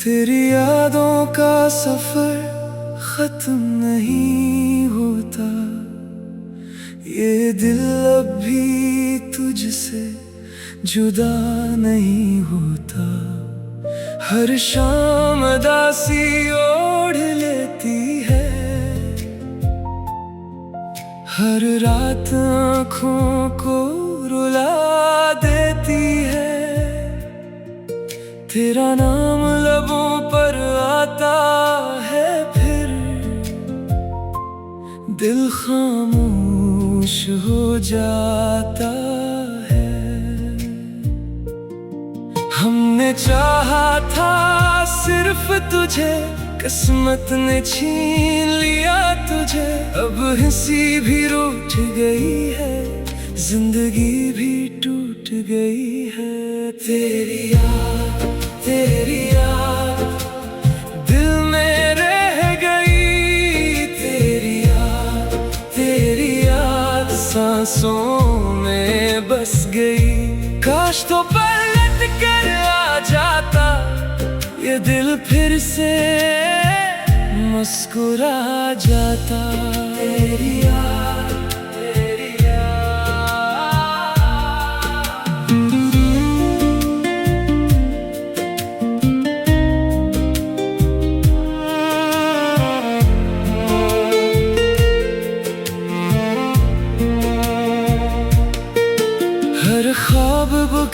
तेरी यादों का सफर खत्म नहीं होता, ये दिल अब भी तुझसे जुदा नहीं होता। हर शाम उदासी ओढ़ लेती है, हर रात आँखों को रुला देती है। तेरा नाम लबों पर आता है, फिर दिल खामोश हो जाता है। हमने चाहा था सिर्फ तुझे, किस्मत ने छीन लिया तुझे। अब हंसी भी रूठ गई है, जिंदगी भी टूट गई है। तेरी याद दिल में रह गई। तेरी याद सांसों में बस गई। काश तो पलट कर आ जाता, ये दिल फिर से मुस्कुरा जाता। तेरी याद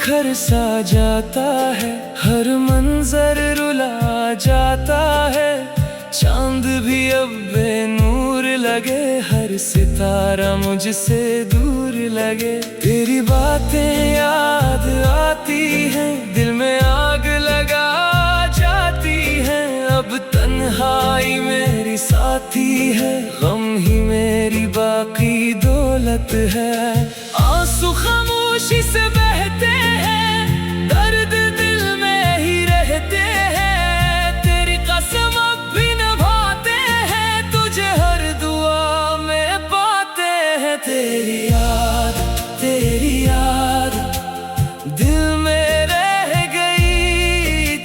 घर सा जाता है, हर मंजर रुला जाता है। चांद भी अब बेनूर लगे, हर सितारा मुझसे दूर लगे। तेरी बातें याद आती हैं, दिल में आग लगा जाती हैं। अब तन्हाई मेरी साथी है, गम ही मेरी बाकी दौलत है। आंसू खामोशी से बहते हैं, दर्द दिल में ही रहते हैं। तेरी कसम अब भी निभाते हैं, तुझे हर दुआ में पाते हैं। तेरी याद दिल में रह गई।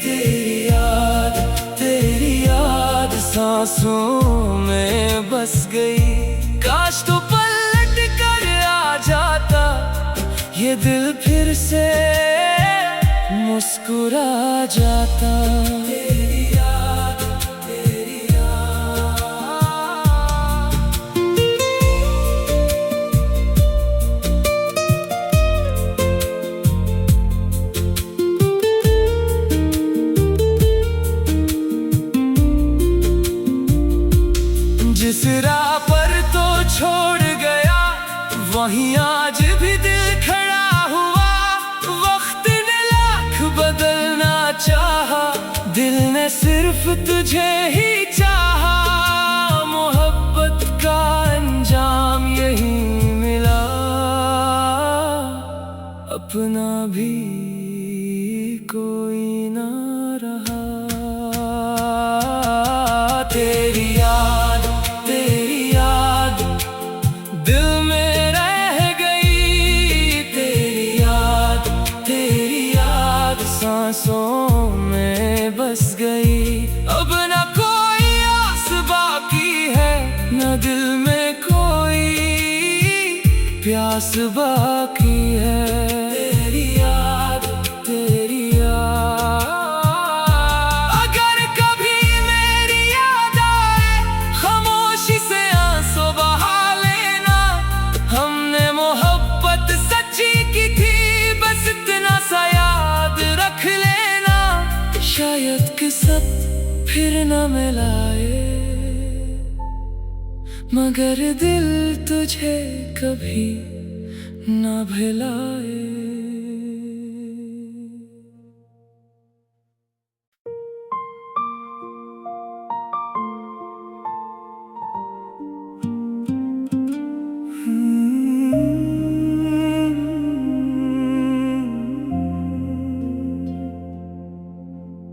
तेरी याद सांसों में बस गई। काश तो पलट कर आ जाता, ये दिल फिर से मुस्कुरा जाता। तेरी याद जिस राह पर तो छोड़ गया, वहीं आज भी दिल खड़ा हुआ। वक्त ने लाख बदलना चाहा, दिल ने सिर्फ तुझे ही चाहा। मोहब्बत का अंजाम यही मिला, अपना भी कोई ना रहा। तेरी याद दिल में रह गई। तेरी याद सांसों में बस गई। अब ना कोई आस बाकी है, ना दिल में कोई प्यास बाकी है। तेरी याद अगर कभी मेरी याद आए, खामोशी से आंसू बहा लेना। हमने मोहब्बत सच्ची की थी, बस इतना सा याद रख लेना। शायद किस्मत फिर न मिलाए, मगर दिल तुझे कभी न भुलाए।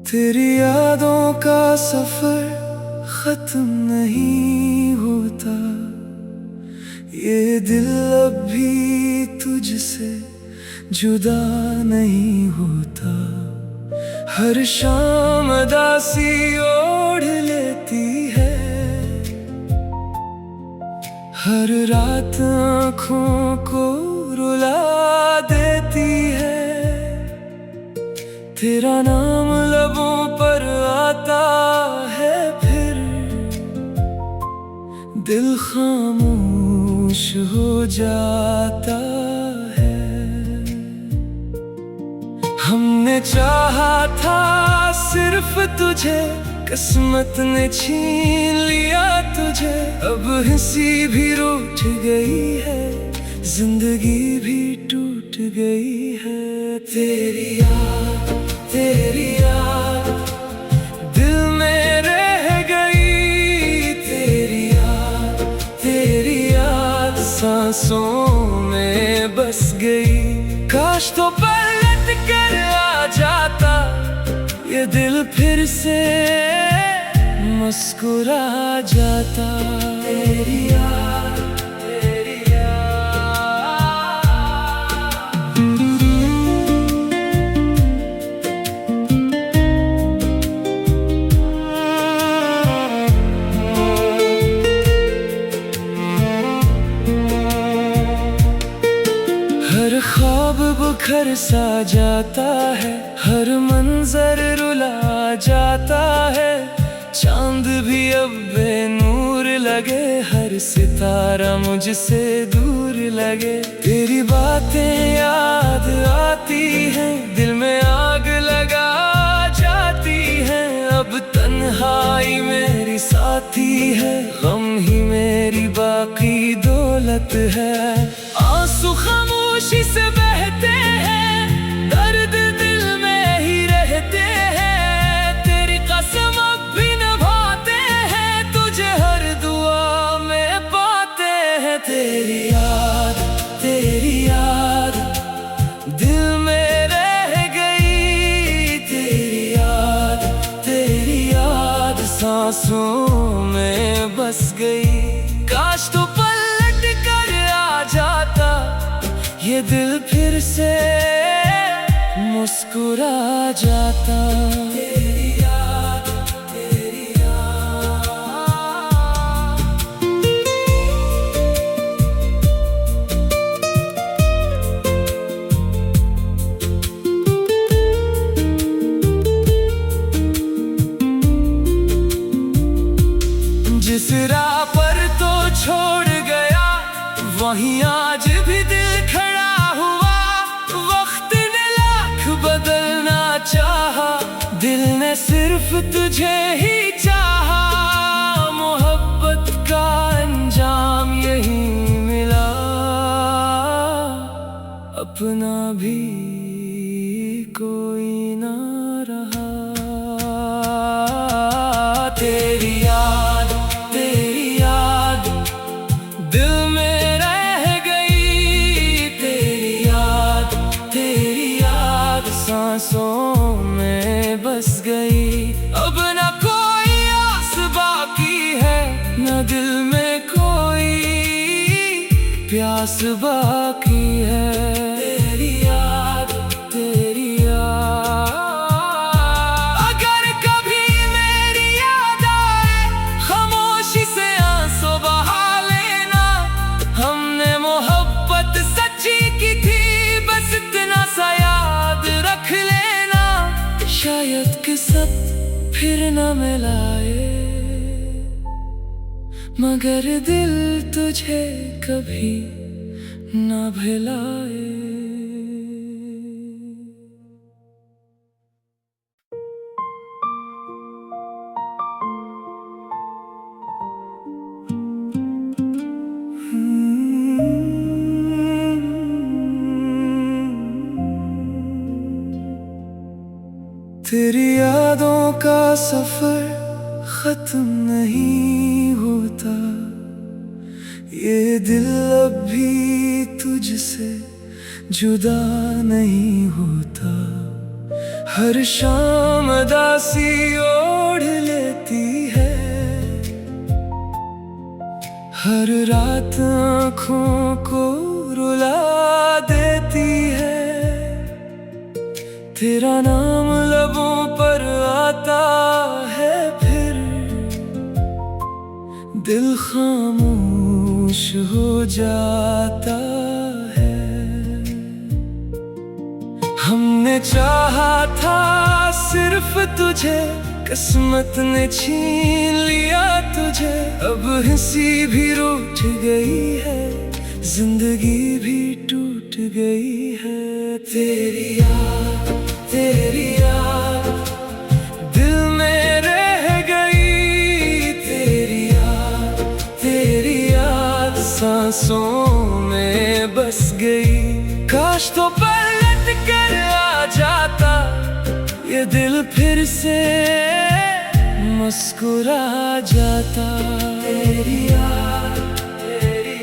तेरी यादों का सफर खत्म नहीं होता, ये दिल अब भी तुझसे जुदा नहीं होता। हर शाम दासी ओढ़ लेती है, हर रात आँखों को रुला देती है। तेरा नाम लबों पर आता है, फिर दिल खामोश हो जाता है। हमने चाहा था सिर्फ तुझे, किस्मत ने छीन लिया तुझे। अब हंसी भी रूठ गई है, जिंदगी भी टूट गई है। तेरी याद दिल में रह गई, तेरी याद सांसों में बस गई। काश तो पलट कर आ जाता ये दिल, फिर से मुस्कुरा जाता। तेरी याद, तेरी हर ख्वाब बुखर सा जाता है, हर मंजर रुला जाता है। चांद भी अब बेनूर लगे, हर सितारा मुझसे दूर लगे। तेरी बातें याद आती हैं, दिल में आग लगा जाती हैं। अब तन्हाई मेरी साथी है, गम ही मेरी बाकी दौलत है। आंसू खामोशी से बहते हैं, दर्द दिल में ही रहते हैं। तेरी कसम अब भी निभाते हैं, तुझे हर दुआ में पाते हैं। तेरी याद दिल में रह गई, तेरी याद सांसों में बस गई। काश तो पलट कर आ जाता ये दिल, फिर से मुस्कुरा जाता। तेरी याद, तेरी याद। जिस राह पर तो छोड़ गया, वहीं आज भी दिल खड़ा हुआ। वक्त ने लाख बदलना चाहा, दिल ने सिर्फ तुझे ही चाहा। मोहब्बत का अंजाम यही मिला, अपना भी कोई ना रहा। तेरी याद, तेरी याद दिल में रह गई। तेरी याद सांसों में बस गई। अब न कोई आस बाकी है, न दिल में कोई प्यास बाकी है। तेरी याद, तेरी याद। अगर कभी मेरी याद आए, खामोशी से आंसू बहा लेना। हमने मोहब्बत सच्ची की थी, बस इतना सा याद रख लेना। शायद किस्मत फिर न मिलाए, मगर दिल तुझे कभी न भुलाए। तेरी यादों का सफर खत्म नहीं होता, ये दिल अब भी तुझसे जुदा नहीं होता। हर शाम दासी ओढ़ लेती है, हर रात आँखों को रुला देती है। तेरा नाम लबों आता है फिर दिल खामोश हो जाता है। हमने चाहा था सिर्फ तुझे, किस्मत ने छीन लिया तुझे। अब हंसी भी रूठ गई है, जिंदगी भी टूट गई है। तेरी याद दिल में रह गई। तेरी याद सांसों में बस गई। काश तो पलट कर आ जाता ये दिल, फिर से मुस्कुरा जाता। तेरी याद, तेरी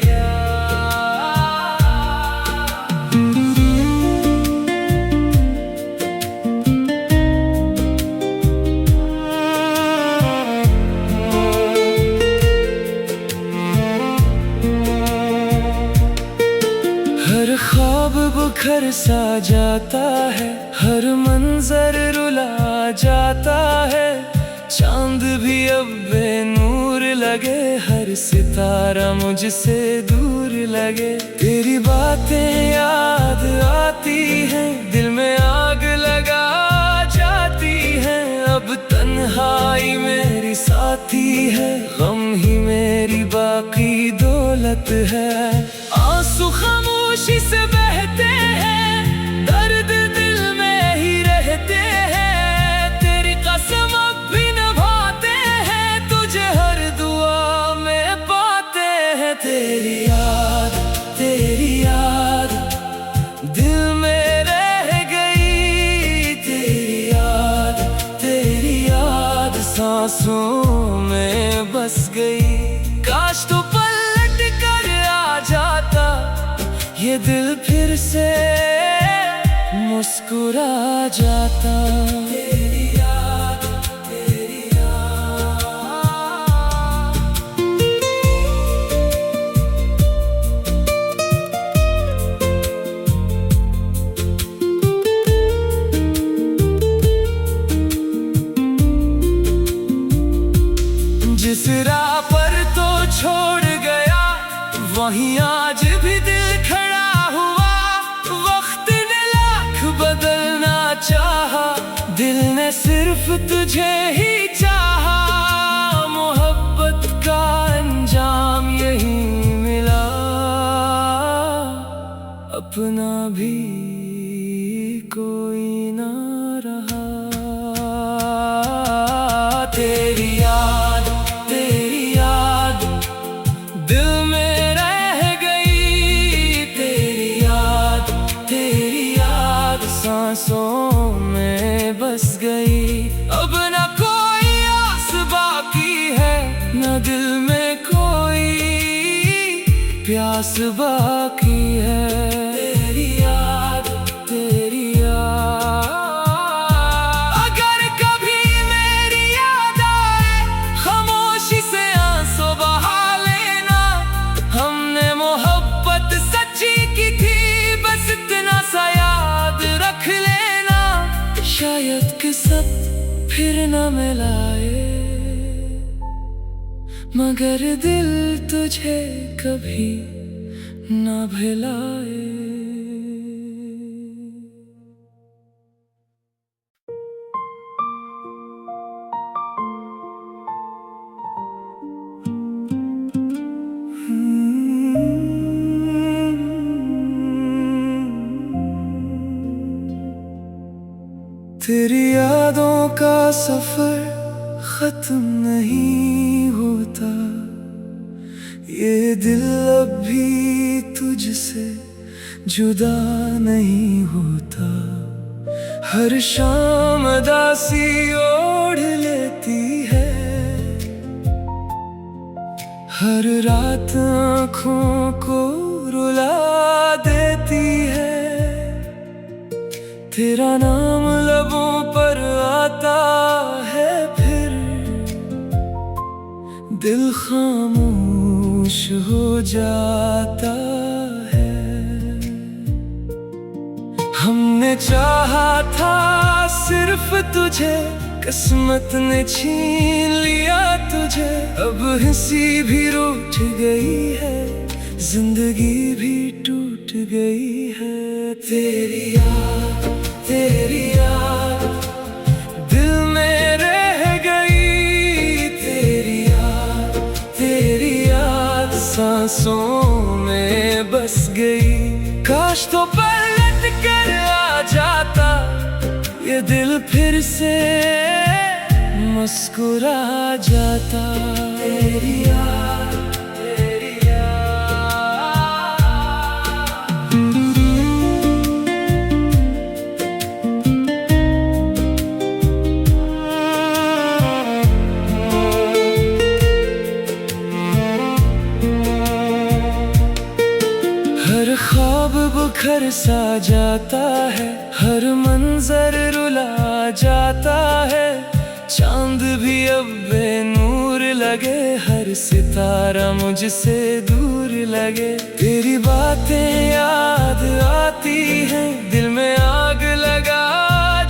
हर ख्वाब बुखर सा जाता है, हर मंजर रुला जाता है। चांद भी अब बेनूर लगे, हर सितारा मुझसे दूर लगे। तेरी बातें याद आती हैं, दिल में आग लगा जाती हैं। अब तन्हाई मेरी साथी है, गम ही मेरी बाकी दौलत है। आंसू खामोशी से बहते हैं, दर्द दिल में ही रहते हैं। तेरी कसम अब भी निभाते हैं, तुझे हर दुआ में पाते हैं। तेरी याद दिल में रह गई। तेरी याद सांसों में बस गई। काश तो पलट कर आ जाता ये दिल, फिर से मुस्कुरा जाता। तेरी याद, तेरी याद। जिस राह पर तो छोड़ गया, वहीं आज भी दिल खड़ा हुआ। वक्त ने लाख बदलना चाहा, दिल ने सिर्फ तुझे ही चाहा। मोहब्बत का अंजाम यही मिला, अपना भी कोई ना रहा। तेरी याद दिल में रह गई। तेरी याद सांसों में बस गई। अब न कोई आस बाकी है, न दिल में कोई प्यास बाकी है। तेरी याद, तेरी याद। अगर कभी मेरी याद आए, खामोशी से आंसू बहा लेना। हमने मोहब्बत सच्ची की थी, बस इतना सा याद रख लेना। शायद किस्मत फिर न मिलाए, मगर दिल तुझे कभी न भुलाए। तेरी यादों का सफर खत्म नहीं होता, ये दिल अब भी तुझसे जुदा नहीं होता। हर शाम उदासी ओढ़ लेती है, हर रात आँखों को रुला देती है। तेरा नाम लबों पर आता है, फिर दिल खामोश हो जाता है। हमने चाहा था सिर्फ तुझे, किस्मत ने छीन लिया तुझे। अब हंसी भी रूठ गई है, जिंदगी भी टूट गई है। तेरी याद दिल में रह गई। तेरी याद सांसों में बस गई। काश तो पलट कर आ जाता ये दिल, फिर से मुस्कुरा जाता। तेरी याद हर ख्वाब बुखर सा जाता है, हर मंजर रुला जाता है। चांद भी अब बेनूर लगे, हर सितारा मुझसे दूर लगे। तेरी बातें याद आती हैं, दिल में आग लगा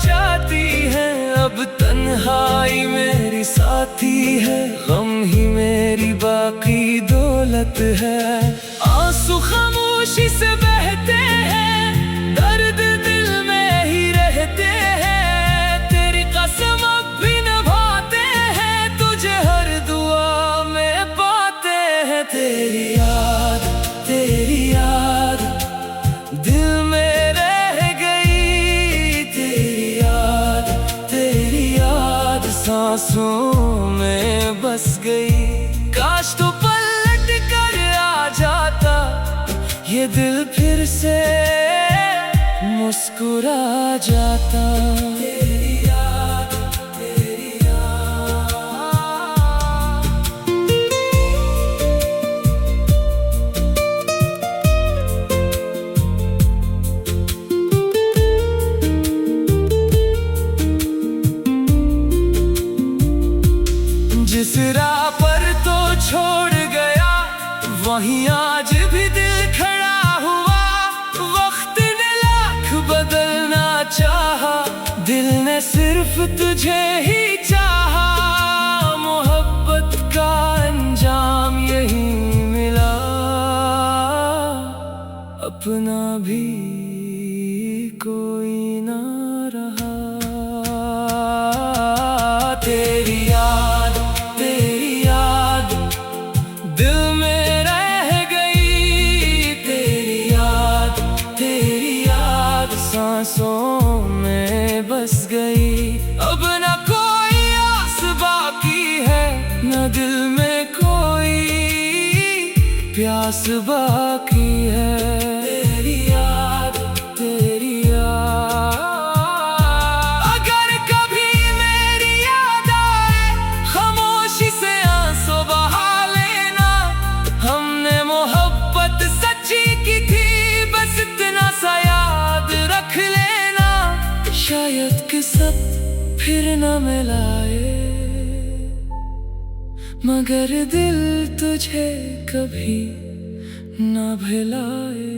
जाती हैं। अब तन्हाई मेरी साथी है, गम ही मेरी बाकी दौलत है। आंसू खामोशी से बहते हैं, दर्द दिल में ही रहते हैं। तेरी कसम अब भी निभाते हैं, तुझे हर दुआ में पाते हैं। तेरी याद दिल में रह गई। तेरी याद सांसों में बस गई। काश तो पलट कर आ जाता ये दिल, फिर से मुस्कुरा जाता। तेरी याद जिस राह पर तो छोड़ गया, वहीं आज भी दिल खड़ा हुआ। वक्त ने लाख बदलना चाहा, दिल ने सिर्फ तुझे ही चाहा। मोहब्बत का अंजाम यही मिला, अपना भी कोई ना रहा। तेरी याद दिल में रह गई। तेरी याद सांसों में बस गई। अब न कोई आस बाकी है, न दिल में कोई प्यास बाकी है। तेरी याद अगर कभी मेरी याद आए, खामोशी से आंसू बहा लेना। हमने मोहब्बत सच्ची की थी, बस इतना सा याद रख लेना। शायद किस्मत फिर न मिलाए, मगर दिल तुझे कभी न भुलाए।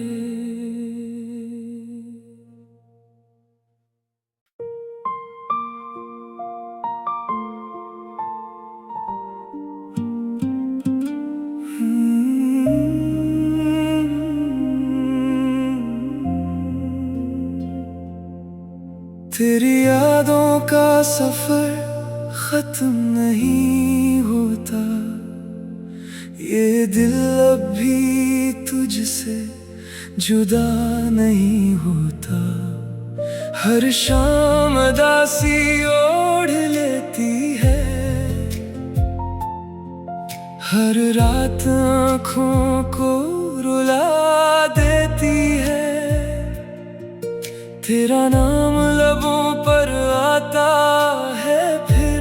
तेरी यादों का सफर खत्म नहीं होता, ये दिल अब भी तुझसे जुदा नहीं होता। हर शाम उदासी ओढ़ लेती है, हर रात आँखों को रुला देती है। तेरा नाम लबों पर आता है, फिर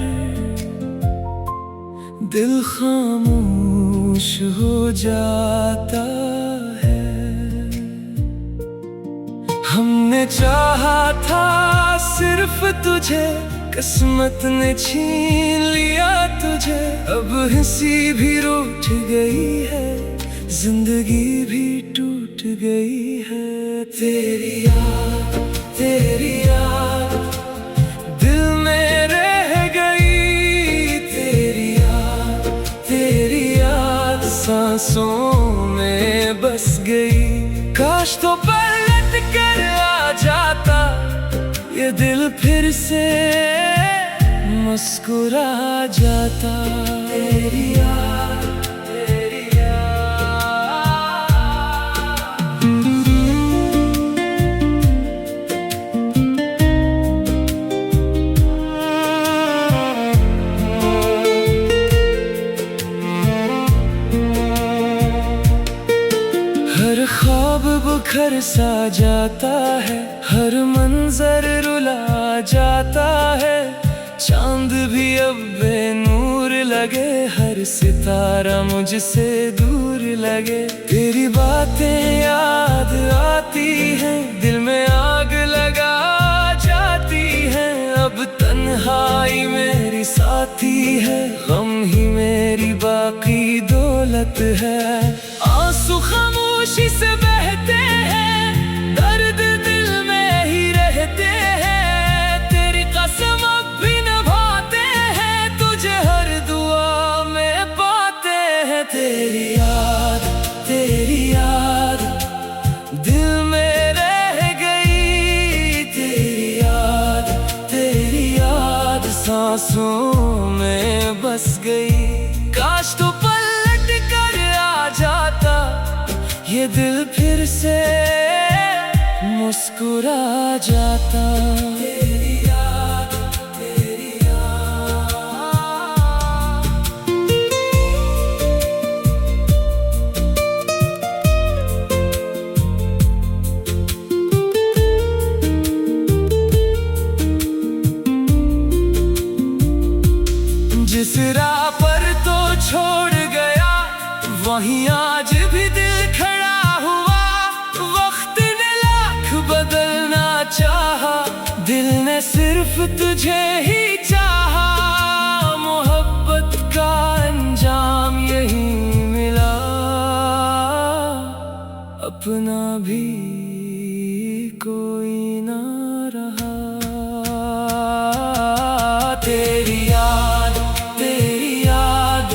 दिल खामोश हो जाता है। हमने चाहा था सिर्फ तुझे, किस्मत ने छीन लिया तुझे। अब हंसी भी रूठ गई है, जिंदगी भी टूट गई है। तेरी याद दिल में रह सांसों में बस गई। काश तो पलट कर आ जाता ये दिल फिर से मुस्कुरा जाता। तेरी याद, तेरी हर ख्वाब बुखर सा जाता है, हर मंजर रुला जाता है। चांद भी अब बेनूर लगे, हर सितारा मुझसे दूर लगे। तेरी बातें याद आती हैं, दिल में आग लगा जाती हैं। अब तन्हाई मेरी साथी है, गम ही मेरी बाकी दौलत है। आंसू खामोशी से बहते हैं, दर्द दिल में ही रहते हैं। तेरी कसम अब भी निभाते हैं, तुझे हर दुआ में पाते हैं। तेरी याद, तेरी याद दिल में रह गई। तेरी याद, तेरी याद सांसों में बस गई। काश तो पलट कर आ जाता ये दिल फिर से मुस्कुरा जाता। तेरी याद, तेरी याद। जिस राह पर तो छोड़ गया, वहीं आज भी दिल खड़ा हुआ। वक्त ने लाख बदलना चाहा, दिल ने सिर्फ तुझे ही चाहा। मोहब्बत का अंजाम यही मिला, अपना भी कोई ना रहा। तेरी याद, तेरी याद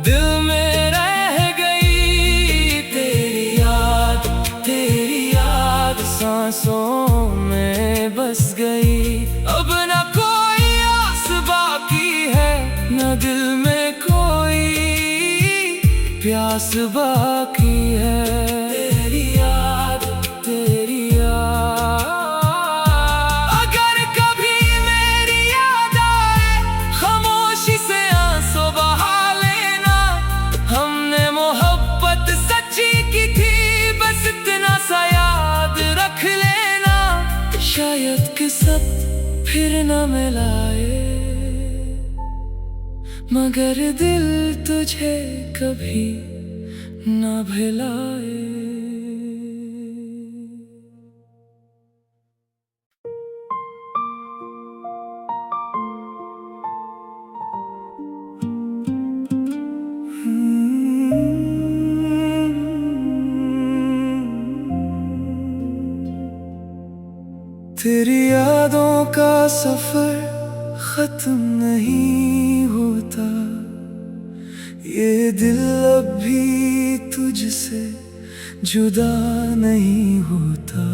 दिल में रह गई। तेरी याद, तेरी याद सांसों में बस गई। अब न कोई आस बाकी है, न दिल में कोई प्यास बाकी है। तेरी याद, तेरी याद। अगर कभी मेरी याद आए, खामोशी से आंसू बहा लेना। हमने मोहब्बत सच्ची की थी, बस इतना सा याद रख लेना। शायद किस्मत फिर न मिलाए, मगर दिल तुझे कभी न भुलाए। तेरी यादों का सफर खत्म नहीं होता, ये दिल अब भी तुझसे जुदा नहीं होता।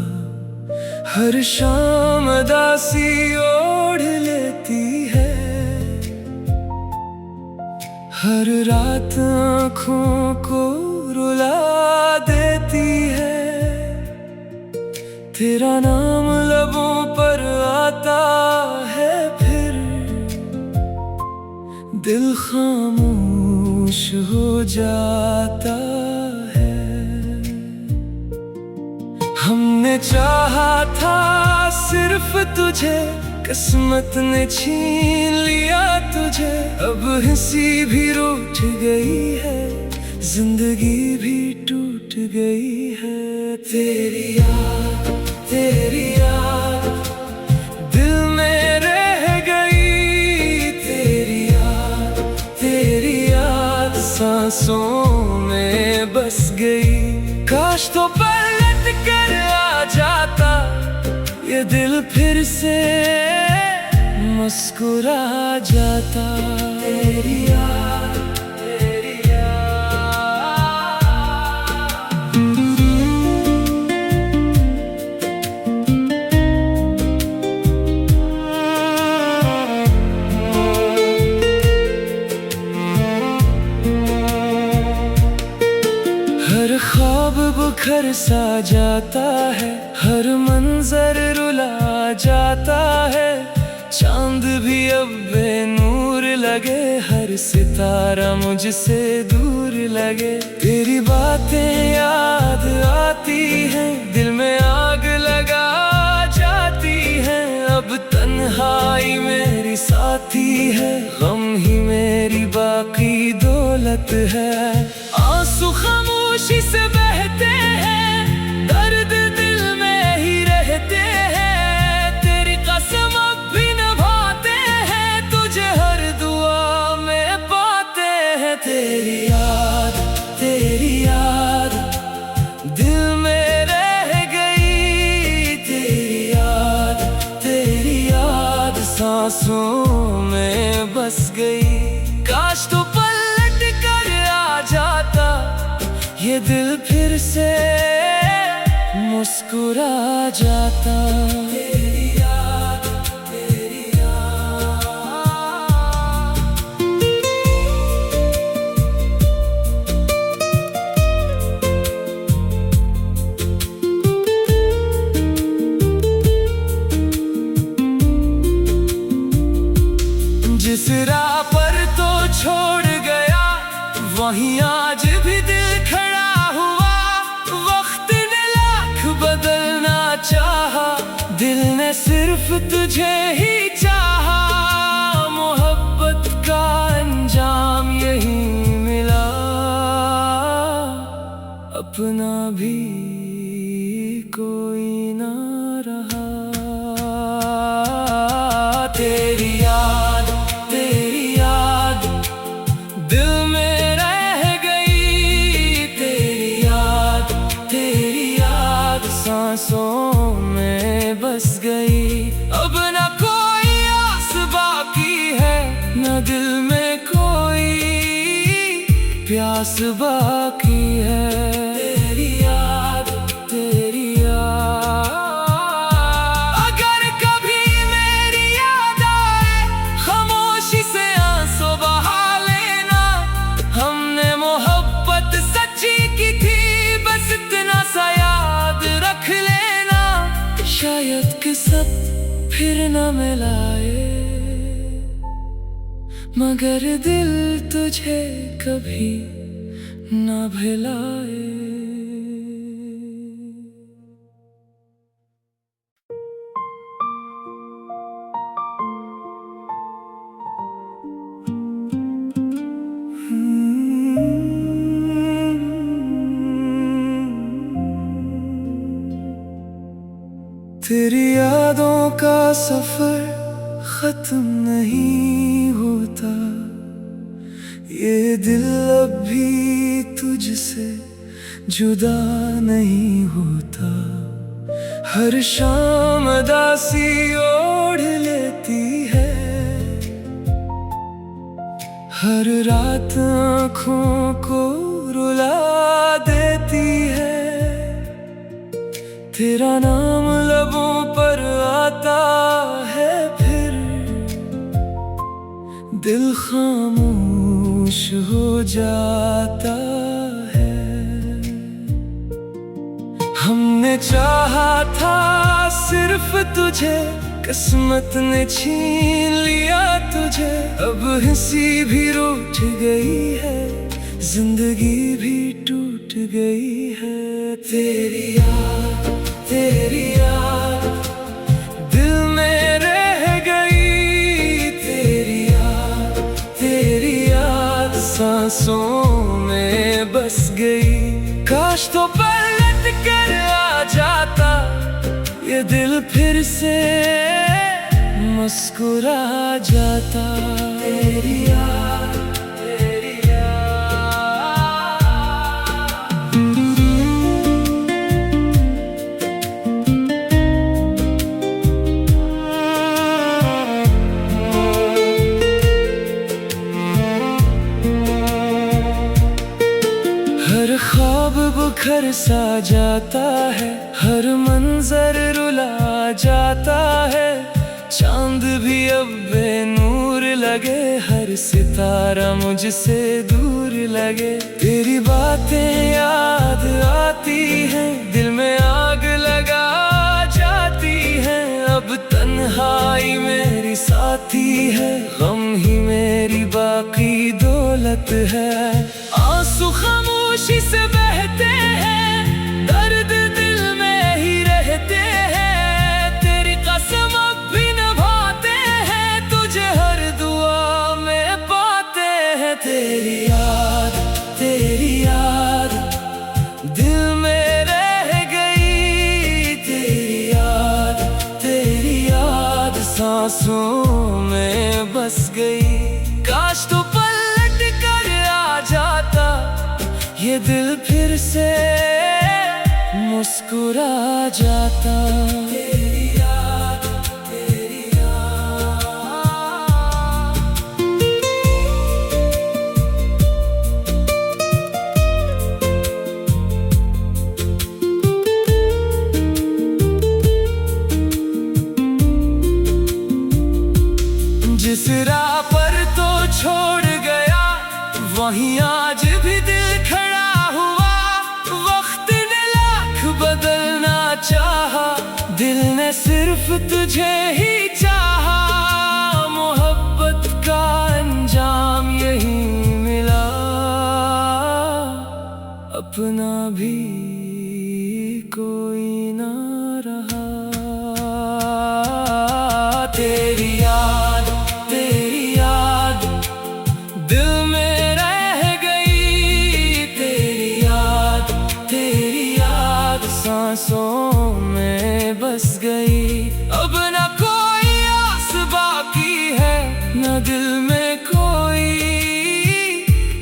हर शाम उदासी ओढ़ लेती है, हर रात आँखों को रुला देती है। तेरा नाम लबों पर आता है, फिर दिल खामोश हो जाता है। हमने चाहा था सिर्फ तुझे, किस्मत ने छीन लिया तुझे। अब हंसी भी रूठ गई है, जिंदगी भी टूट गई है। तेरी याद, तेरी याद दिल में रह गई। तेरी याद, तेरी याद सांसों में बस गई। काश तो पलट कर आ जाता ये दिल फिर से मुस्कुरा जाता। तेरी याद, तेरी याद। बिखर सा जाता है, हर मंजर रुला जाता है। चांद भी अब बेनूर लगे, हर सितारा मुझसे दूर लगे। तेरी बातें याद आती हैं, दिल में आग लगा जाती हैं। अब तन्हाई मेरी साथी है, गम ही मेरी बाकी दौलत है। आंसू खामोशी से बहते हैं, दर्द दिल में ही रहते हैं। तेरी कसम अब भी निभाते हैं, तुझे हर दुआ में पाते हैं। तेरी याद दिल में रह गई। तेरी याद सांसों में बस गई। काश तो पलट कर आ जाता, ये दिल फिर से मुस्कुरा जाता। तेरी याद जिस राह पर तो छोड़ गया, वहीं आज भी दिल खड़ा हुआ। वक्त ने लाख बदलना चाहा, दिल ने सिर्फ तुझे ही चाहा। मोहब्बत का अंजाम यही मिला, अपना भी कोई ना रहा। तेरी याद दिल में रह गई। तेरी याद सांसों में बस गई। अब न कोई आस बाकी है, न दिल में कोई प्यास बाकी है। तेरी याद अगर कभी मेरी याद आए, खामोशी से आंसू बहा लेना। हमने मोहब्बत सच्ची की थी, बस इतना सा याद रख लेना। शायद किस्मत फिर न मिलाए, मगर दिल तुझे कभी न भुलाए। तेरी यादों का सफर खत्म नहीं होता, ये दिल अब भी तुझसे जुदा नहीं होता। हर शाम उदासी ओढ़ लेती है, हर रात आँखों को रुला देती है। तेरा नाम लबों पर आता है, फिर दिल खामोश हो जाता है। हमने चाहा था सिर्फ तुझे, किस्मत ने छीन लिया तुझे। अब हंसी भी रूठ गई है, जिंदगी भी टूट गई है। तेरी याद दिल में रह गई। तेरी याद सांसों में बस गई। काश तो पलट कर आ जाता, ये दिल फिर से मुस्कुरा जाता। तेरी याद हर ख्वाब बिखर सा जाता है, हर मंजर रुला जाता है। चांद भी अब बेनूर लगे, हर सितारा मुझसे दूर लगे। तेरी बातें याद आती हैं, दिल में आग लगा जाती हैं। अब तन्हाई मेरी साथी है, गम ही मेरी बाकी दौलत है। आंसू खामोशी से बहते हैं, दर्द दिल में ही रहते हैं। तेरी कसम अब भी निभाते हैं, तुझे हर दुआ में पाते हैं। तेरी याद दिल में रह गई। तेरी याद सांसों में बस गई। काश तो पलट कर आ जाता, ये दिल फिर से मुस्कुरा जाता। तेरी याद जिस राह पर तो छोड़ गया, वहीं आज भी दिल खड़ा हुआ। वक्त ने लाख बदलना चाहा, दिल ने सिर्फ तुझे ही चाहा। मोहब्बत का अंजाम यही मिला, अपना भी कोई ना रहा। तेरी याद दिल में रह गई। तेरी याद सांसों में बस गई। अब ना कोई आस बाकी है, ना दिल में कोई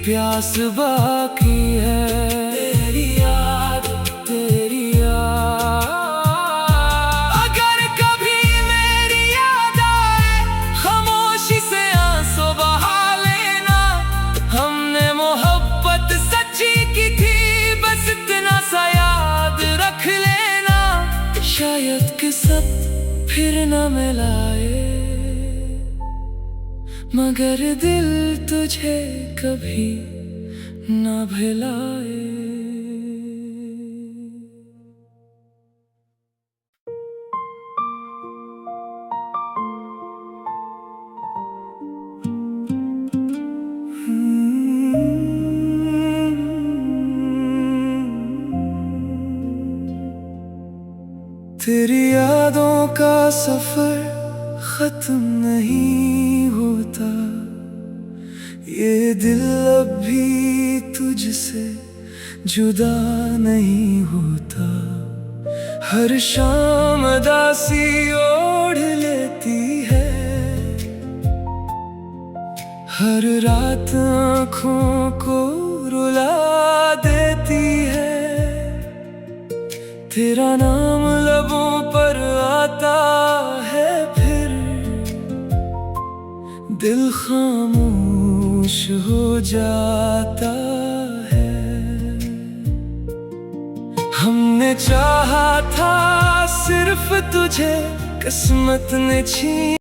प्यास बाकी है। तेरी याद अगर कभी मेरी याद आए, खामोशी से आंसू बहा लेना। हमने मोहब्बत सच्ची की थी, बस इतना सा याद रख लेना। शायद किस्मत फिर न मिलाए, मगर दिल तुझे कभी न भुलाए। तेरी यादों का सफर खत्म नहीं होता, ये दिल अब भी तुझसे जुदा नहीं होता। हर शाम उदासी ओढ़ लेती है, हर रात आँखों को रुला देती है। तेरा नाम लबों पर आता है, फिर दिल खामोश हो जाता है। हमने चाहा था सिर्फ तुझे, किस्मत ने छीन